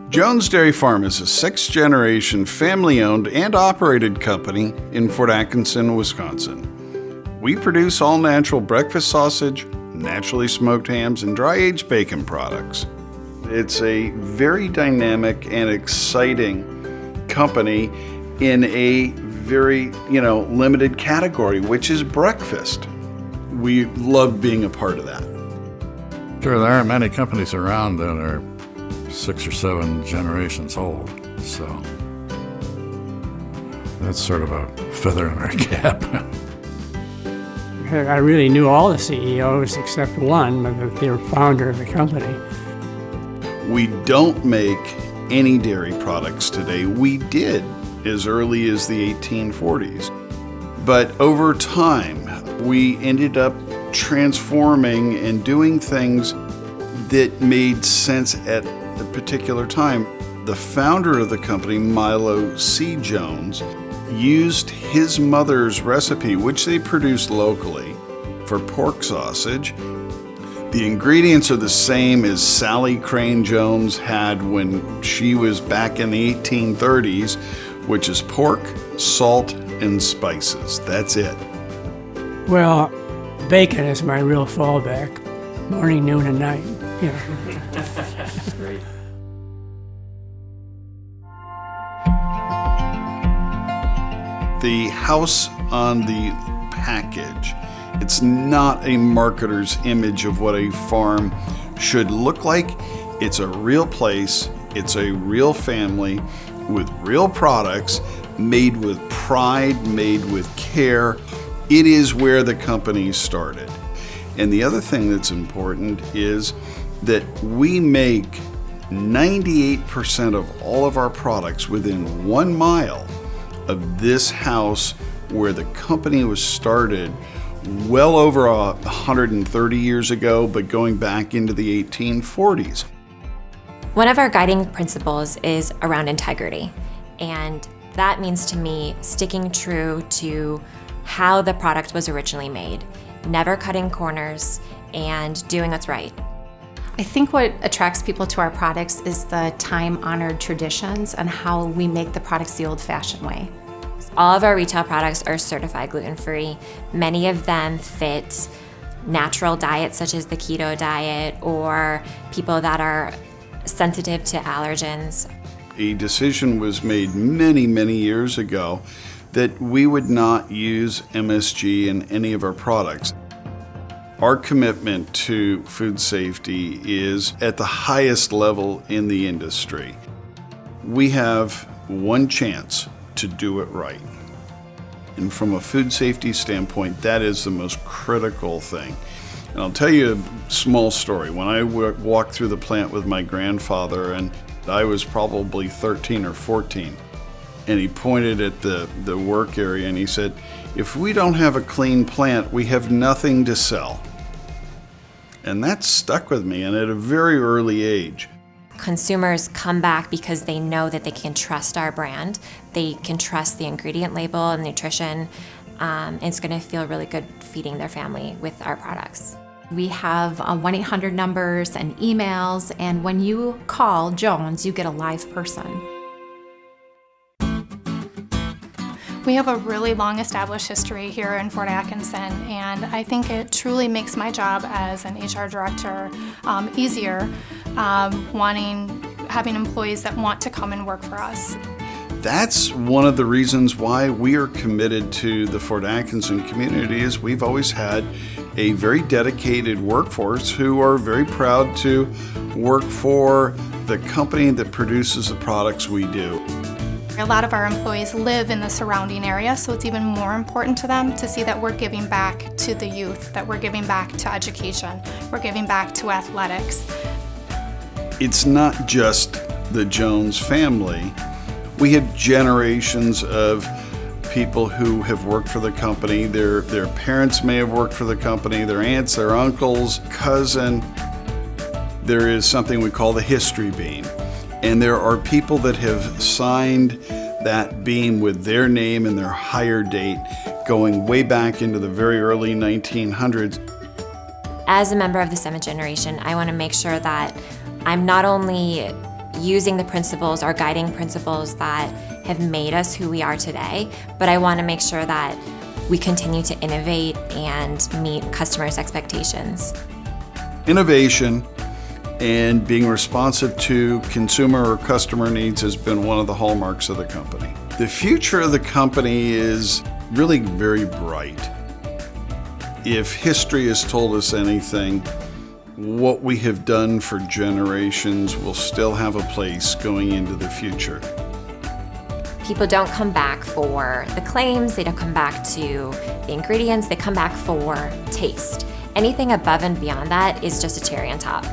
Jones Dairy Farm is a sixth-generation family-owned and operated company in Fort Atkinson, Wisconsin. We produce all-natural breakfast sausage, naturally smoked hams, and dry-aged bacon products. It's a very dynamic and exciting company in a very, limited category, which is breakfast. We love being a part of that. Sure, there aren't many companies around that are 6 or 7 generations old, so that's sort of a feather in our cap. I really knew all the CEOs except one, but they were founder of the company. We don't make any dairy products today. We did as early as the 1840s. But over time, we ended up transforming and doing things that made sense at the particular time. The founder of the company, Milo C. Jones, used his mother's recipe, which they produced locally, for pork sausage. The ingredients are the same as Sally Crane Jones had when she was back in the 1830s, which is pork, salt, and spices. That's it. Well, bacon is my real fallback, morning, noon, and night. Great. The house on the package, it's not a marketer's image of what a farm should look like. It's a real place, it's a real family with real products, made with pride, made with care. It is where the company started. And the other thing that's important is that we make 98% of all of our products within 1 mile of this house where the company was started well over 130 years ago, but going back into the 1840s. One of our guiding principles is around integrity, and that means to me sticking true to how the product was originally made, never cutting corners, and doing what's right. I think what attracts people to our products is the time-honored traditions and how we make the products the old-fashioned way. All of our retail products are certified gluten-free. Many of them fit natural diets such as the keto diet or people that are sensitive to allergens. A decision was made many, many years ago that we would not use MSG in any of our products. Our commitment to food safety is at the highest level in the industry. We have one chance to do it right. And from a food safety standpoint, that is the most critical thing. And I'll tell you a small story. When I walked through the plant with my grandfather, and I was probably 13 or 14, and he pointed at the work area and he said, "If we don't have a clean plant, we have nothing to sell." And that stuck with me, and at a very early age. Consumers come back because they know that they can trust our brand. They can trust the ingredient label and nutrition. And it's going to feel really good feeding their family with our products. We have 1-800 numbers and emails, and when you call Jones, you get a live person. We have a really long established history here in Fort Atkinson, and I think it truly makes my job as an HR director easier, having employees that want to come and work for us. That's one of the reasons why we are committed to the Fort Atkinson community. Is we've always had a very dedicated workforce who are very proud to work for the company that produces the products we do. A lot of our employees live in the surrounding area, so it's even more important to them to see that we're giving back to the youth, that we're giving back to education, we're giving back to athletics. It's not just the Jones family. We have generations of people who have worked for the company. Their parents may have worked for the company, their aunts, their uncles, cousin. There is something we call the history beam. And there are people that have signed that beam with their name and their hire date going way back into the very early 1900s. As a member of the 7th generation, I want to make sure that I'm not only using the principles, our guiding principles that have made us who we are today, but I want to make sure that we continue to innovate and meet customers' expectations. Innovation and being responsive to consumer or customer needs has been one of the hallmarks of the company. The future of the company is really very bright. If history has told us anything, what we have done for generations will still have a place going into the future. People don't come back for the claims, they don't come back to the ingredients, they come back for taste. Anything above and beyond that is just a cherry on top.